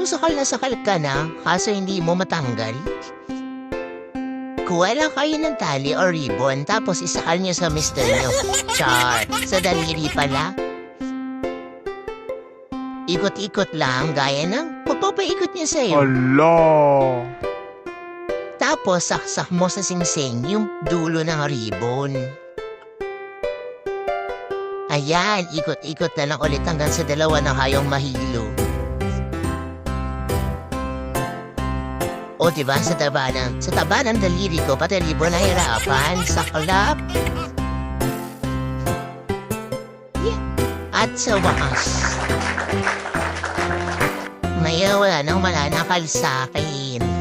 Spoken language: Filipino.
Kung sakal ka na, kaso hindi mo matanggal, kuha lang kayo ng tali o ribbon tapos isakal niyo sa mister niyo. Char, sa daliri pala. Ikot-ikot lang gaya ng papaikot niya sa'yo. Hala! Tapos saksak mo sa singsing yung dulo ng ribbon. Ayan, ikot-ikot na lang ulit hanggang sa dalawa na kayong mahilo. O diba sa taba ng daliri ko pati ribbon na hirapan, saklap. At sa wakas, wala nang mananakal sa akin.